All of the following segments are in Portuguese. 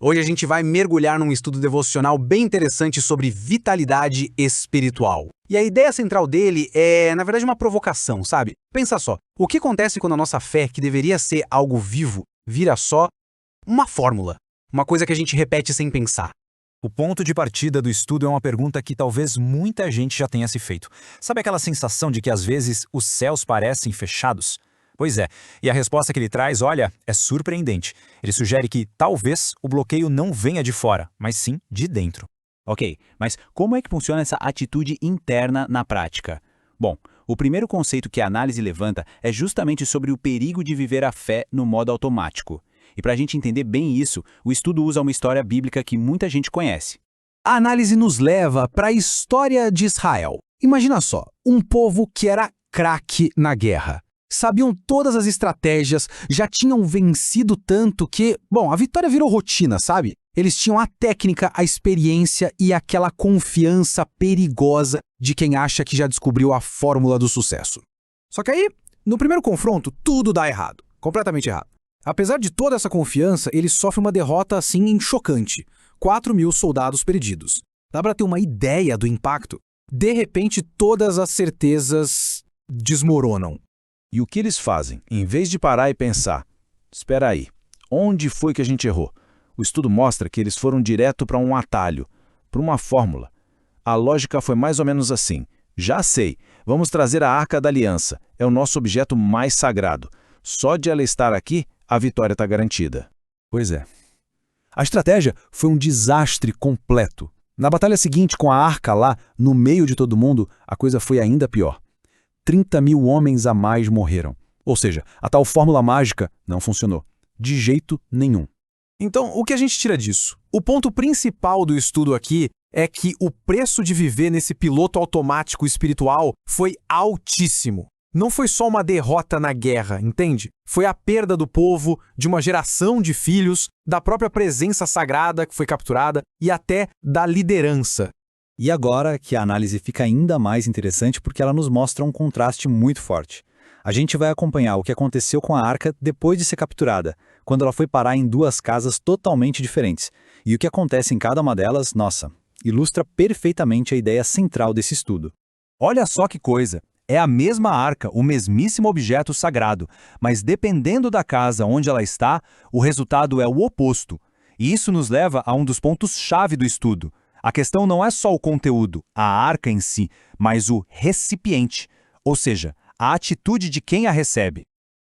Hoje a gente vai mergulhar num estudo devocional bem interessante sobre vitalidade espiritual. E a ideia central dele é, na verdade, uma provocação, sabe? Pensa só, o que acontece quando a nossa fé, que deveria ser algo vivo, vira só uma fórmula, uma coisa que a gente repete sem pensar? O ponto de partida do estudo é uma pergunta que talvez muita gente já tenha se feito. Sabe aquela sensação de que às vezes os céus parecem fechados? Pois é, e a resposta que ele traz, olha, é surpreendente. Ele sugere que talvez o bloqueio não venha de fora, mas sim de dentro. Ok, mas como é que funciona essa atitude interna na prática? Bom, o primeiro conceito que a análise levanta é justamente sobre o perigo de viver a fé no modo automático. E para a gente entender bem isso, o estudo usa uma história bíblica que muita gente conhece. A análise nos leva para a história de Israel. Imagina só, um povo que era craque na guerra. Sabiam todas as estratégias, já tinham vencido tanto que, bom, a vitória virou rotina, sabe? Eles tinham a técnica, a experiência e aquela confiança perigosa de quem acha que já descobriu a fórmula do sucesso. Só que aí, no primeiro confronto, tudo dá errado. Completamente errado. Apesar de toda essa confiança, ele sofre uma derrota assim chocante. 4.000 soldados perdidos. Dá pra ter uma ideia do impacto? De repente, todas as certezas desmoronam. E o que eles fazem? Em vez de parar e pensar, espera aí, onde foi que a gente errou? O estudo mostra que eles foram direto para um atalho, para uma fórmula. A lógica foi mais ou menos assim. Já sei, vamos trazer a Arca da Aliança. É o nosso objeto mais sagrado. Só de ela estar aqui, a vitória está garantida. Pois é. A estratégia foi um desastre completo. Na batalha seguinte, com a arca lá, no meio de todo mundo, a coisa foi ainda pior. 30.000 homens a mais morreram. Ou seja, a tal fórmula mágica não funcionou. De jeito nenhum. Então, o que a gente tira disso? O ponto principal do estudo aqui é que o preço de viver nesse piloto automático espiritual foi altíssimo. Não foi só uma derrota na guerra, entende? Foi a perda do povo, de uma geração de filhos, da própria presença sagrada que foi capturada e até da liderança. E agora que a análise fica ainda mais interessante porque ela nos mostra um contraste muito forte. A gente vai acompanhar o que aconteceu com a arca depois de ser capturada, quando ela foi parar em duas casas totalmente diferentes. E o que acontece em cada uma delas, nossa, ilustra perfeitamente a ideia central desse estudo. Olha só que coisa! É a mesma arca, o mesmíssimo objeto sagrado, mas dependendo da casa onde ela está, o resultado é o oposto. E isso nos leva a um dos pontos-chave do estudo. A questão não é só o conteúdo, a arca em si, mas o recipiente, ou seja, a atitude de quem a recebe.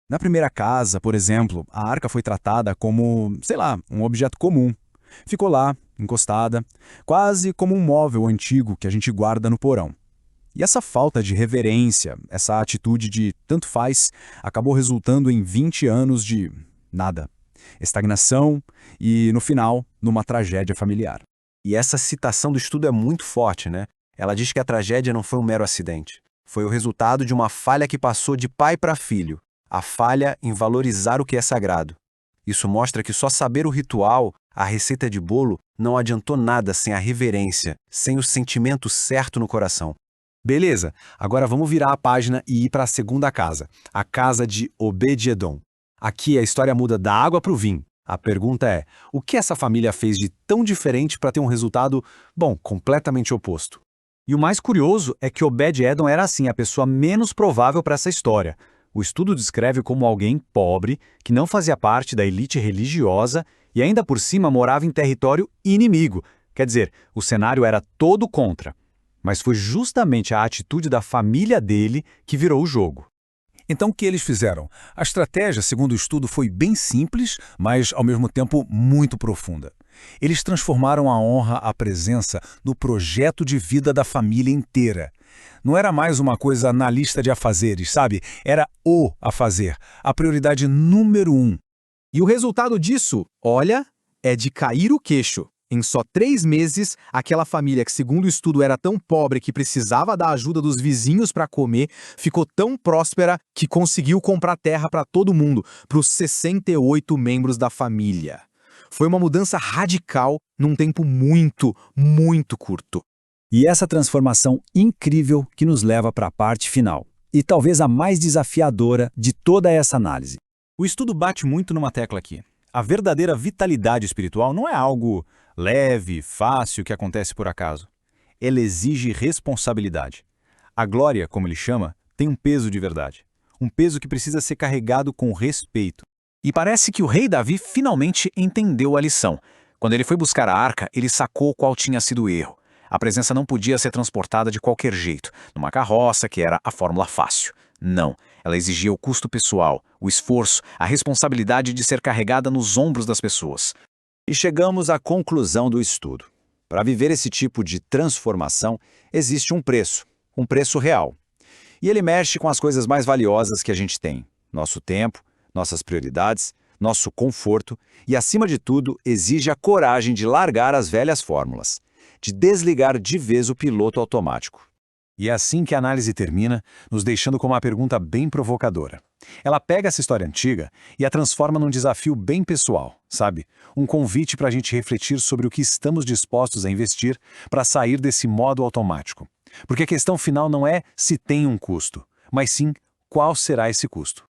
Na primeira casa, por exemplo, a arca foi tratada como, sei lá, um objeto comum. Ficou lá, encostada, quase como um móvel antigo que a gente guarda no porão. E essa falta de reverência, essa atitude de tanto faz, acabou resultando em 20 anos de nada. Estagnação e, no final, numa tragédia familiar. E essa citação do estudo é muito forte, né? Ela diz que a tragédia não foi um mero acidente. Foi o resultado de uma falha que passou de pai para filho. A falha em valorizar o que é sagrado. Isso mostra que só saber o ritual, a receita de bolo, não adiantou nada sem a reverência, sem o sentimento certo no coração. Beleza, agora vamos virar a página e ir para a segunda casa, a casa de Obed-Edom. Aqui a história muda da água para o vinho. A pergunta é, o que essa família fez de tão diferente para ter um resultado, bom, completamente oposto? E o mais curioso é que Obed-Edom era assim a pessoa menos provável para essa história. O estudo descreve como alguém pobre, que não fazia parte da elite religiosa e ainda por cima morava em território inimigo. Quer dizer, o cenário era todo contra. Mas foi justamente a atitude da família dele que virou o jogo. Então o que eles fizeram? A estratégia, segundo o estudo, foi bem simples, mas ao mesmo tempo muito profunda. Eles transformaram a honra à presença no projeto de vida da família inteira. Não era mais uma coisa na lista de afazeres, sabe? Era o afazer, a prioridade número 1. E o resultado disso, olha, é de cair o queixo. Em só 3 meses, aquela família que, segundo o estudo, era tão pobre que precisava da ajuda dos vizinhos para comer, ficou tão próspera que conseguiu comprar terra para todo mundo, para os 68 membros da família. Foi uma mudança radical num tempo muito, muito curto. E essa transformação incrível que nos leva para a parte final, e talvez a mais desafiadora de toda essa análise. O estudo bate muito numa tecla aqui. A verdadeira vitalidade espiritual não é algo leve, fácil, que acontece por acaso. Ela exige responsabilidade. A glória, como ele chama, tem um peso de verdade. Um peso que precisa ser carregado com respeito. E parece que o rei Davi finalmente entendeu a lição. Quando ele foi buscar a arca, ele sacou qual tinha sido o erro. A presença não podia ser transportada de qualquer jeito, numa carroça que era a fórmula fácil. Não, ela exigia o custo pessoal, o esforço, a responsabilidade de ser carregada nos ombros das pessoas. E chegamos à conclusão do estudo. Para viver esse tipo de transformação, existe um preço real. E ele mexe com as coisas mais valiosas que a gente tem: nosso tempo, nossas prioridades, nosso conforto e, acima de tudo, exige a coragem de largar as velhas fórmulas, de desligar de vez o piloto automático. E é assim que a análise termina, nos deixando com uma pergunta bem provocadora. Ela pega essa história antiga e a transforma num desafio bem pessoal, sabe? Um convite para a gente refletir sobre o que estamos dispostos a investir para sair desse modo automático. Porque a questão final não é se tem um custo, mas sim qual será esse custo.